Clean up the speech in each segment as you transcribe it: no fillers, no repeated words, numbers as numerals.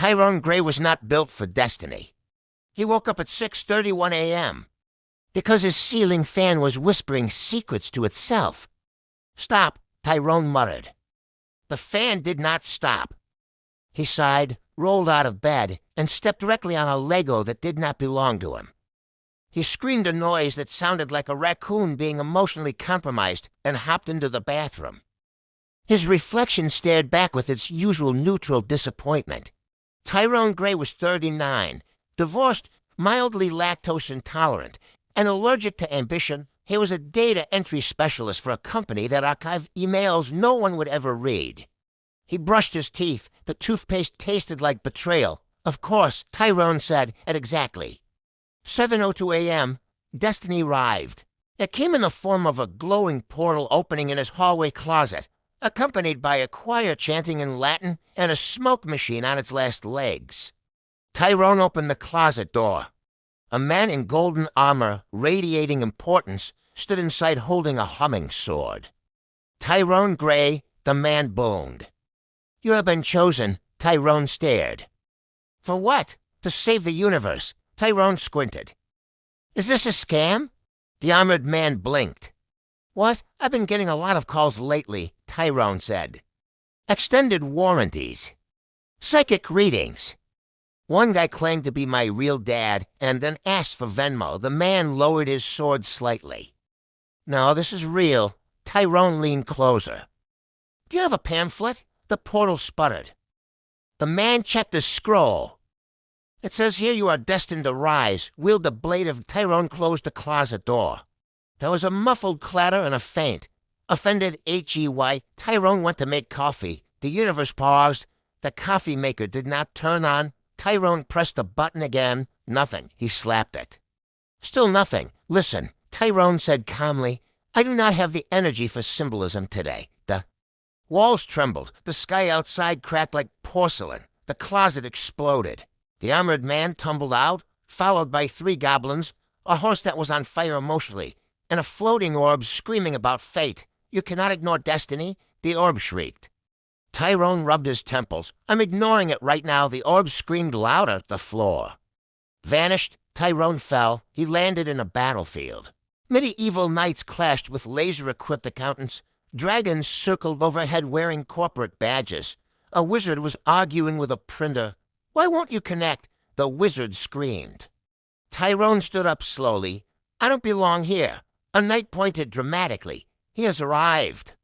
Tyrone Grey was not built for destiny. He woke up at 6:31 a.m. because his ceiling fan was whispering secrets to itself. "Stop," Tyrone muttered. The fan did not stop. He sighed, rolled out of bed, and stepped directly on a Lego that did not belong to him. He screamed a noise that sounded like a raccoon being emotionally compromised and hopped into the bathroom. His reflection stared back with its usual neutral disappointment. Tyrone Grey was 39, divorced, mildly lactose intolerant, and allergic to ambition. He was a data entry specialist for a company that archived emails no one would ever read. He brushed his teeth. The toothpaste tasted like betrayal. Of course, Tyrone said at exactly 7:02 a.m., destiny arrived. It came in the form of a glowing portal opening in his hallway closet, accompanied by a choir chanting in Latin and a smoke machine on its last legs. Tyrone opened the closet door. A man in golden armor, radiating importance, stood inside holding a humming sword. "Tyrone Grey," the man boomed. "You have been chosen." Tyrone stared. "For what?" "To save the universe." Tyrone squinted. "Is this a scam?" The armored man blinked. "What? I've been getting a lot of calls lately," Tyrone said. "Extended warranties. Psychic readings. One guy claimed to be my real dad and then asked for Venmo." The man lowered his sword slightly. "No, this is real." Tyrone leaned closer. "Do you have a pamphlet?" The portal sputtered. The man checked the scroll. "It says here you are destined to rise." Wield the blade of Tyrone closed the closet door. There was a muffled clatter and a faint. Offended H-E-Y, Tyrone went to make coffee. The universe paused. The coffee maker did not turn on. Tyrone pressed the button again. Nothing. He slapped it. Still nothing. "Listen," Tyrone said calmly. "I do not have the energy for symbolism today." The walls trembled. The sky outside cracked like porcelain. The closet exploded. The armored man tumbled out, followed by 3 goblins, a horse that was on fire emotionally, and a floating orb screaming about fate. "You cannot ignore destiny," the orb shrieked. Tyrone rubbed his temples. "I'm ignoring it right now." The orb screamed louder. The floor vanished. Tyrone fell. He landed in a battlefield. Medieval knights clashed with laser-equipped accountants. Dragons circled overhead wearing corporate badges. A wizard was arguing with a printer. "Why won't you connect?" The wizard screamed. Tyrone stood up slowly. "I don't belong here." A knight pointed dramatically. "He has arrived."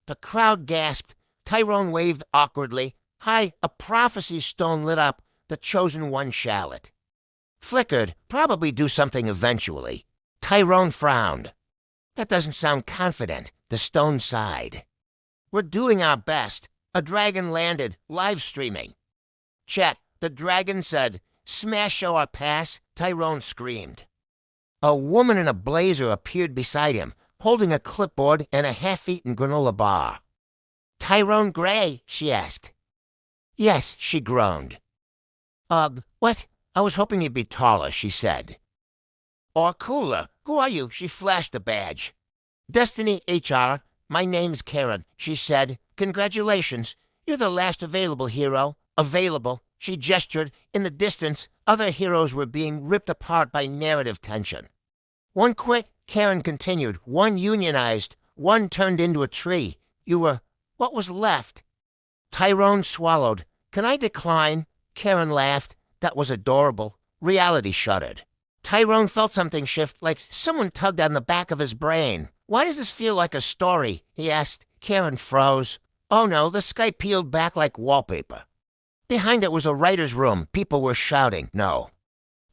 The crowd gasped. Tyrone waved awkwardly. "Hi." A prophecy stone lit up. The chosen one shallot flickered. "Probably do something eventually." Tyrone frowned. "That doesn't sound confident." The stone sighed. "We're doing our best." A dragon landed, live streaming. "Chet," the dragon said. "Smash or pass." Tyrone screamed. A woman in a blazer appeared beside him, holding a clipboard and a half-eaten granola bar. "Tyrone Grey?" she asked. "Yes," she groaned. What? I was hoping you'd be taller," she said. "Or cooler. Who are you?" She flashed a badge. "Destiny HR. My name's Karen," she said. "Congratulations. You're the last available hero." Available. She gestured. In the distance, other heroes were being ripped apart by narrative tension. "One quit," Karen continued. "One unionized. One turned into a tree. You were... What was left?" Tyrone swallowed. "Can I decline?" Karen laughed. That was adorable. Reality shuddered. Tyrone felt something shift, like someone tugged on the back of his brain. "Why does this feel like a story?" he asked. Karen froze. Oh no, the sky peeled back like wallpaper. Behind it was a writer's room. People were shouting. No.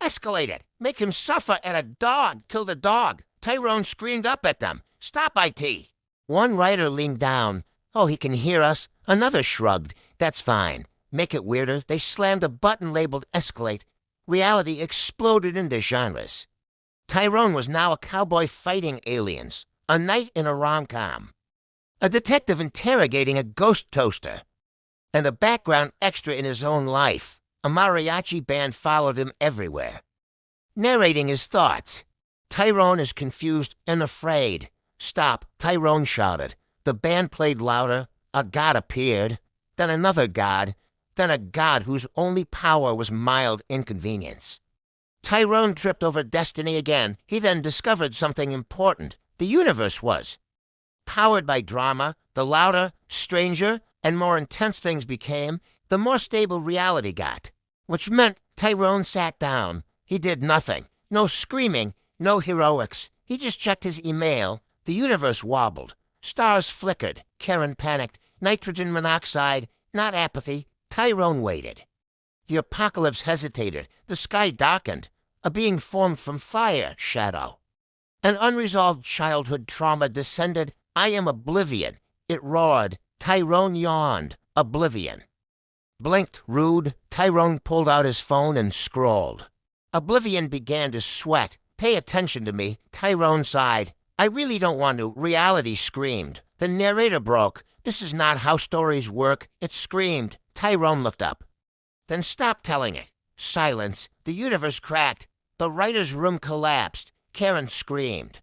"Escalate it. Make him suffer at a dog. Kill the dog." Tyrone screamed up at them. "Stop, IT." One writer leaned down. "Oh, he can hear us." Another shrugged. "That's fine. Make it weirder." They slammed a button labeled Escalate. Reality exploded into genres. Tyrone was now a cowboy fighting aliens, a knight in a rom-com, a detective interrogating a ghost toaster, and a background extra in his own life. A mariachi band followed him everywhere, narrating his thoughts. Tyrone is confused and afraid. "Stop," Tyrone shouted. The band played louder. A god appeared, then another god, than a god whose only power was mild inconvenience. Tyrone tripped over destiny again. He then discovered something important. The universe was. Powered by drama, the louder, stranger, and more intense things became, the more stable reality got. Which meant Tyrone sat down. He did nothing. No screaming, no heroics. He just checked his email. The universe wobbled. Stars flickered. Karen panicked. Nitrogen monoxide, not apathy. Tyrone waited. The apocalypse hesitated. The sky darkened. A being formed from fire, shadow. An unresolved childhood trauma descended. I am oblivion. It roared. Tyrone yawned. Oblivion. Blinked, rude. Tyrone pulled out his phone and scrolled. Oblivion began to sweat. Pay attention to me. Tyrone sighed. I really don't want to. Reality screamed. The narrator broke. This is not how stories work. It screamed. Tyrone looked up. Then stopped telling it. Silence. The universe cracked. The writer's room collapsed. Karen screamed.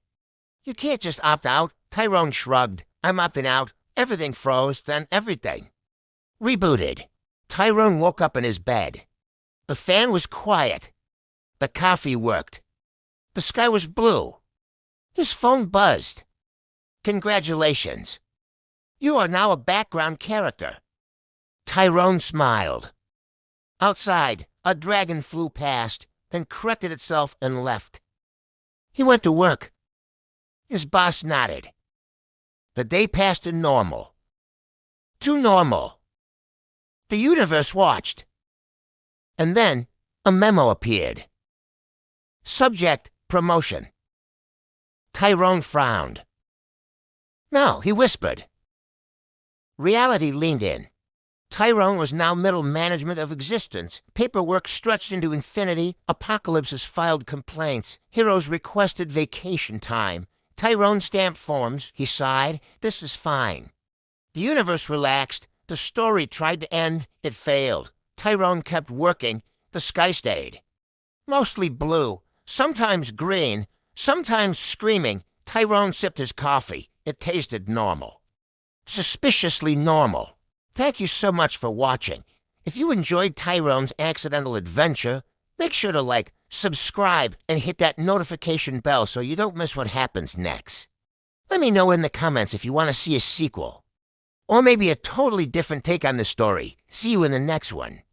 You can't just opt out. Tyrone shrugged. I'm opting out. Everything froze, then everything. Rebooted. Tyrone woke up in his bed. The fan was quiet. The coffee worked. The sky was blue. His phone buzzed. Congratulations. You are now a background character. Tyrone smiled. Outside, a dragon flew past, then corrected itself and left. He went to work. His boss nodded. The day passed to normal. Too normal. The universe watched. And then a memo appeared. Subject, promotion. Tyrone frowned. No, he whispered. Reality leaned in. Tyrone was now middle management of existence. Paperwork stretched into infinity. Apocalypses filed complaints. Heroes requested vacation time. Tyrone stamped forms. He sighed. This is fine. The universe relaxed. The story tried to end. It failed. Tyrone kept working. The sky stayed. Mostly blue. Sometimes green. Sometimes screaming. Tyrone sipped his coffee. It tasted normal. Suspiciously normal. Thank you so much for watching. If you enjoyed Tyrone's accidental adventure, make sure to like, subscribe, and hit that notification bell so you don't miss what happens next. Let me know in the comments if you want to see a sequel. Or maybe a totally different take on the story. See you in the next one.